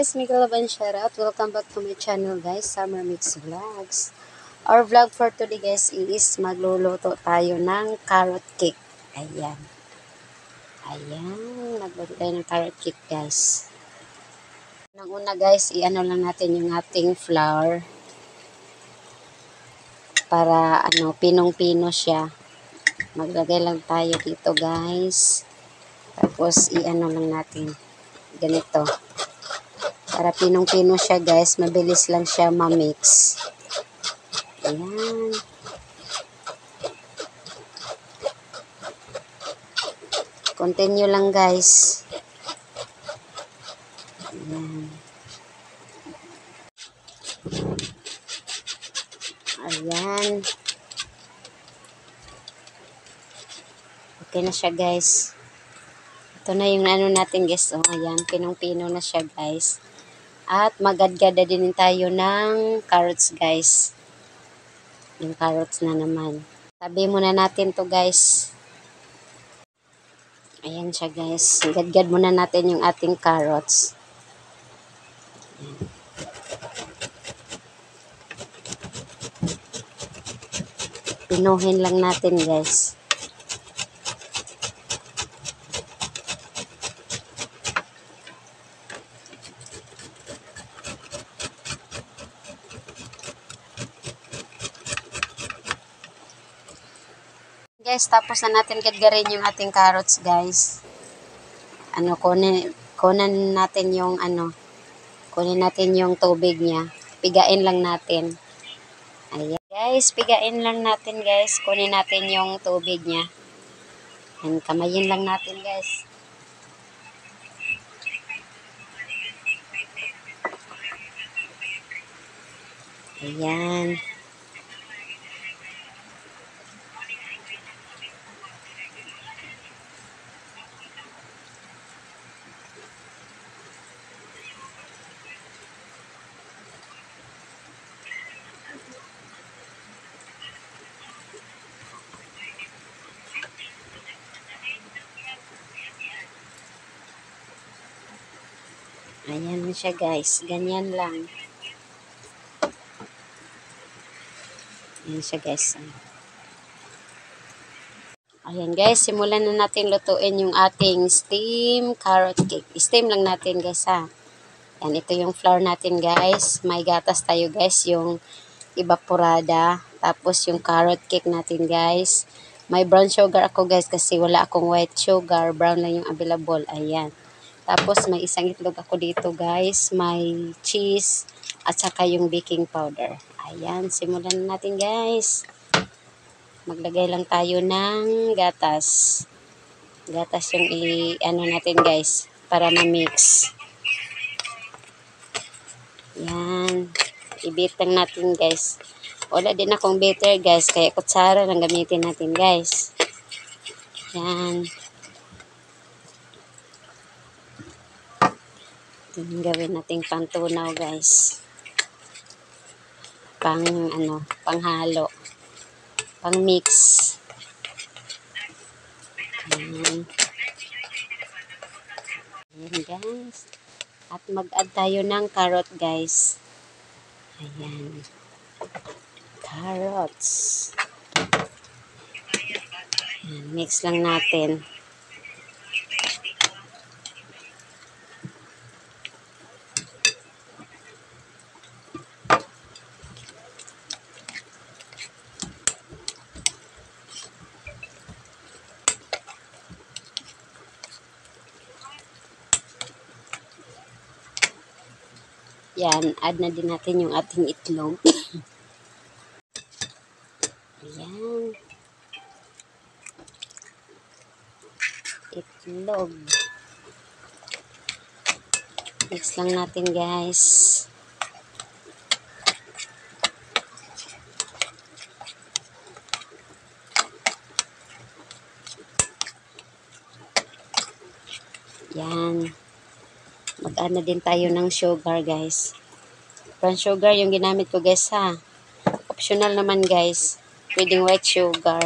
guys, Miguel Laban shoutout. Welcome back to my channel guys, Summer Mix Vlogs. Our vlog for today guys is magluluto tayo ng carrot cake. Ayan. Ayan, magluto tayo ng carrot cake guys. Nang una guys, i-ano lang natin yung ating flour. Para pinong-pino siya. Maglagay lang tayo dito guys. Tapos i-ano lang natin. Ganito. Para pinong-pino siya guys, mabilis lang siya ma-mix. Ayan. Continue lang guys. Ayan. Ayan. Okay na siya guys. Ito na yung ano natin guys. Oh, ayan, pinong-pino na siya guys. At magadgada din tayo ng carrots guys. Yung carrots na naman. Tabi muna natin to guys. Ayan siya guys. Gadgad muna natin yung ating carrots. Ayan. Pinuhin lang natin guys. Guys, tapos na natin gadgarin yung ating carrots, guys. Kunin natin yung tubig niya. Pigain lang natin. Ayan, guys, pigain lang natin, guys. Kunin natin yung tubig niya. Ayan, kamayin lang natin, guys. Ayan. Ayan siya guys. Ganyan lang. Ayan siya guys. Ayan guys. Simulan na natin lutuin yung ating steam carrot cake. Steam lang natin guys ha. Ayan. Ito yung flour natin guys. May gatas tayo guys. Yung evaporada. Tapos yung carrot cake natin guys. May brown sugar ako guys. Kasi wala akong white sugar. Brown lang yung available. Ayan. Tapos may isang itlog ako dito guys. May cheese at saka yung baking powder. Ayan, simulan na natin guys. Maglagay lang tayo ng gatas. Gatas yung i-ano natin guys. Para ma-mix. Ayan. I-beat lang natin guys. Wala din akong beater guys. Kaya kutsara lang gamitin natin guys. Ayan. Ito yung gawin nating pantunaw guys. Panghalo. Pang mix. Ayan. Ayan guys. At mag-add tayo ng carrot guys. Ayan. Carrots. Ayan. Mix lang natin. Yan, add na din natin yung ating itlog. Ayan. Itlog. Mix lang natin guys. Yan. Mag-ano din tayo ng sugar guys. Brown sugar yung ginamit ko guys ha. Optional naman guys. Pwedeng white sugar.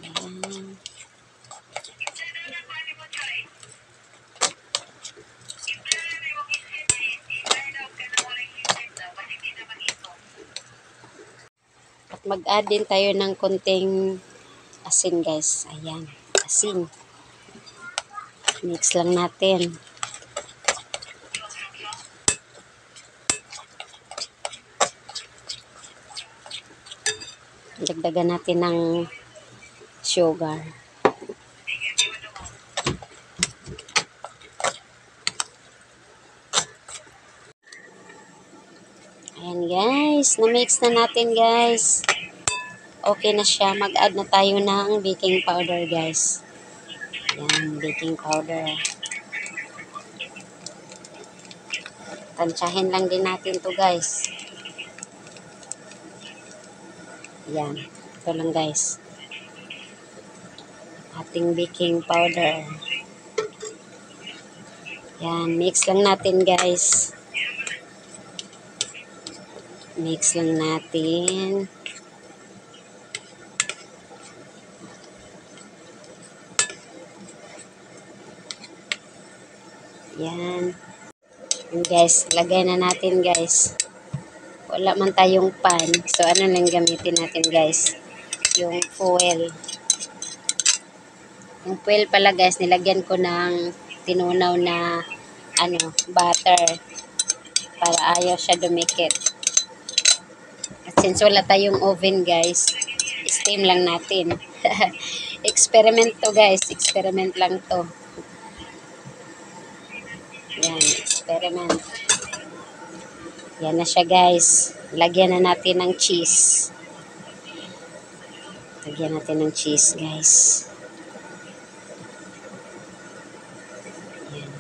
Ayan. At mag-add din tayo ng konting asin guys. Ayan, asin. Mix lang natin. Dagdagan natin ng sugar. Ayan guys, na-mix na natin guys. Okay na siya. Mag-add na tayo ng baking powder guys. Ayan, baking powder. Tansyahin lang din natin to guys. Ayan, ito lang guys. Ating baking powder. Ayan, mix lang natin guys. Mix lang natin. Ayan. And guys, lagay na natin guys. Wala man tayong pan. So, ano lang gamitin natin guys? Yung foil. Yung foil pala guys, nilagyan ko ng tinunaw na butter. Para ayaw siya dumikit. At since wala tayong oven guys, steam lang natin. Experiment to guys. Experiment lang to. Yan, experiment. Yan na siya guys. Lagyan na natin ng cheese. Lagyan natin ng cheese guys. Yan.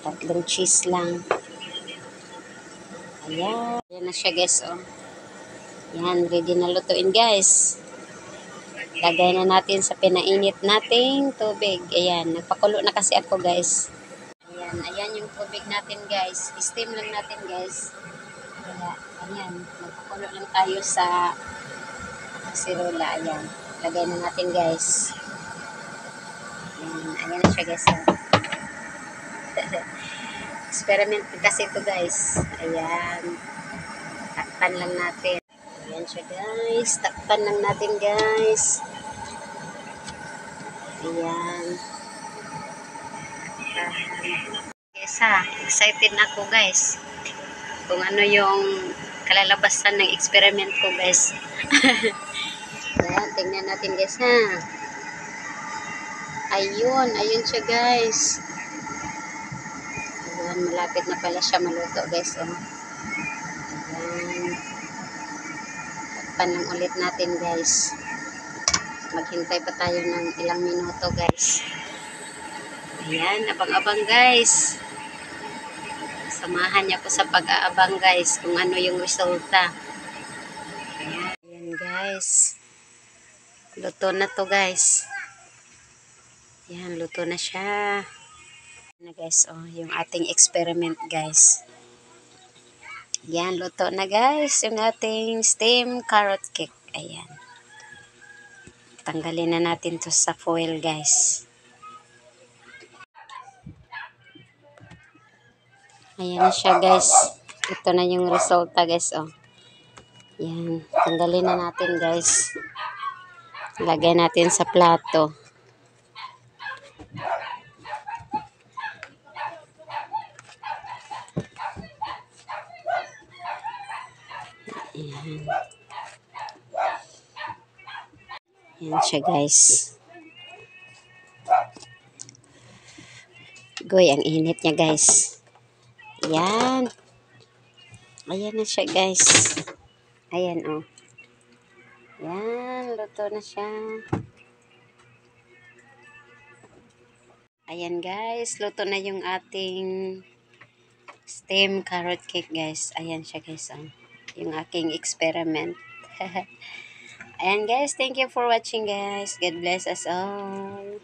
Tatlong cheese lang. Ayan. Yan na siya guys oh. Yan, ready na lutuin guys. Lagay na natin sa pinainit nating tubig. Ayan, nagpakulo na kasi ako guys. Ayan yung tubig natin guys. Steam lang natin guys. Kaya, ayan. Magpakulo lang tayo sa kaserola. Ayan. Lagay na natin guys. Ayan na siya guys. Experiment kasi ito guys. Ayan. Takpan lang natin. Ayan siya guys. Takpan lang natin guys. Ayan. Yes ha, excited na ako guys kung ano yung kalalabasan ng experiment ko guys. Ayan, tingnan natin guys ha. Ayun siya guys. Ayan, malapit na pala siya maluto guys oh. Ayan, takpan lang ulit natin guys. Maghintay pa tayo ng ilang minuto guys. Ayan, abang-abang guys. Samahan niyo ko sa pag-aabang guys kung ano yung resulta. Ayan guys. Luto na to guys. Ayan, luto na siya. Ayan guys, oh, yung ating experiment guys. Ayan, luto na guys. Yung ating steamed carrot cake. Ayan. Tanggalin na natin to sa foil guys. Ayan na siya guys. Ito na yung resulta guys oh. Ayan. Tanggalin na natin guys. Lagay natin sa plato. Ayan. Ayan siya guys. Goy, ang init niya guys. Ayan. Ayan na siya guys. Ayan oh. Ayan, luto na siya. Ayan guys, luto na yung ating steamed carrot cake guys. Ayan siya guys oh. Yung aking experiment. Ayan guys, thank you for watching guys. God bless us all.